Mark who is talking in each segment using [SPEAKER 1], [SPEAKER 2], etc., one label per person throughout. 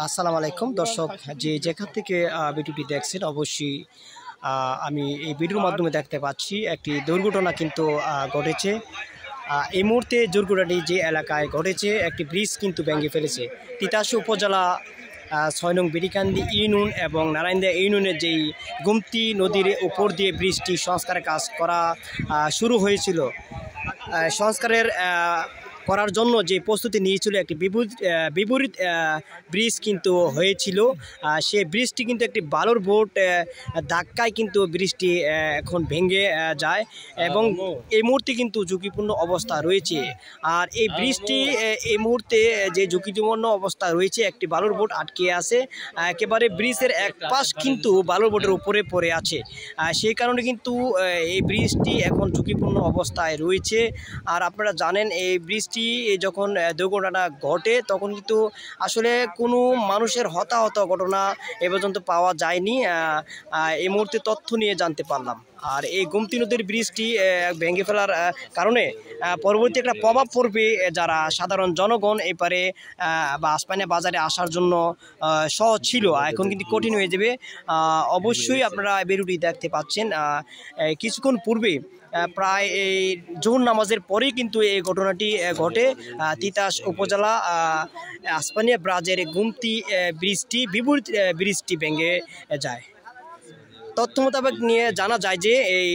[SPEAKER 1] আসসালামু আলাইকুম দর্শক, যে যেখান থেকে ভিডিওটি দেখছেন অবশ্যই আমি এই ভিডিওর মাধ্যমে দেখতে পাচ্ছি একটি দুর্ঘটনা কিন্তু ঘটেছে। এই মুহূর্তে দুর্ঘটনাটি যে এলাকায় ঘটেছে, একটি ব্রিজ কিন্তু ভেঙে ফেলেছে। তিতাস উপজেলা ৬ নং বিরিকান্দি ইউনিয়ন এবং নারায়ণদিয়া ইউনিয়নের যেই গোমতী নদীর উপর দিয়ে ব্রিজটি সংস্কারের কাজ করা শুরু হয়েছিল। সংস্কারের করার জন্য যে প্রস্তুতি নিয়েছিল, একটি বিপরীত ব্রিজ কিন্তু হয়েছিল। সেই ব্রিজটি কিন্তু একটি বালুর বোট ধাক্কায় কিন্তু ব্রিজটি এখন ভেঙে যায় এবং এই মুহূর্তে কিন্তু ঝুঁকিপূর্ণ অবস্থা রয়েছে। আর এই ব্রিজটি এই মুহূর্তে যে ঝুঁকিপূর্ণ অবস্থা রয়েছে, একটি বালুর বোট আটকে আছে। একেবারে ব্রিজের এক পাশ কিন্তু বালুর বোটের উপরে পড়ে আছে। সেই কারণে কিন্তু এই ব্রিজটি এখন ঝুঁকিপূর্ণ অবস্থায় রয়েছে। আর আপনারা জানেন, এই ব্রিজটি যখন দুর্ঘটনা ঘটে তখন কিন্তু আসলে কোনো মানুষের হতাহত ঘটনা এ পর্যন্ত পাওয়া যায়নি। এই মুহূর্তে তথ্য নিয়ে জানতে পারলাম। আর এই গোমতী নদীর ব্রিজটি ভেঙে ফেলার কারণে পরবর্তী একটা প্রভাব পড়বে যারা সাধারণ জনগণ এপারে বা আসমানিয়া বাজারে আসার জন্য সহজ ছিল, এখন কিন্তু কঠিন হয়ে যাবে। অবশ্যই আপনারা ভিডিওটি দেখতে পাচ্ছেন। কিছুক্ষণ পূর্বে প্রায় এই জোহর নামাজের পরেই কিন্তু এই ঘটনাটি ঘটে। তিতাস উপজেলা আসমানিয়া ব্রাজের গোমতী ব্রিজটি বিপরীত ব্রিজটি ভেঙে যায়। তথ্য মোতাবেক নিয়ে জানা যায় যে এই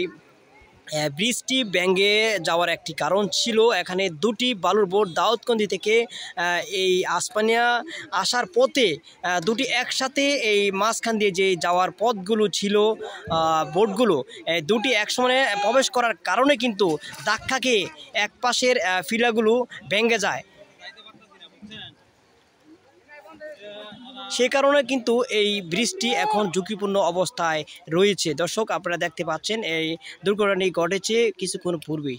[SPEAKER 1] ব্রিজটি ভেঙে যাওয়ার একটি কারণ ছিল, এখানে দুটি বালুর বোট দাউদকান্দি থেকে এই আসমানিয়া আসার পথে দুটি একসাথে এই মাঝখান দিয়ে যে যাওয়ার পথগুলো ছিল, বোটগুলো দুটি একসঙ্গে প্রবেশ করার কারণে কিন্তু ধাক্কাকে এক পাশের ফিলাগুলো ভেঙে যায়। সে কারণে কিন্তু এই ব্রিজটি এখন ঝুঁকিপূর্ণ অবস্থায় রয়েছে। দর্শক, আপনারা দেখতে পাচ্ছেন এই দুর্ঘটনাটি ঘটেছে কিছুক্ষণ পূর্বেই।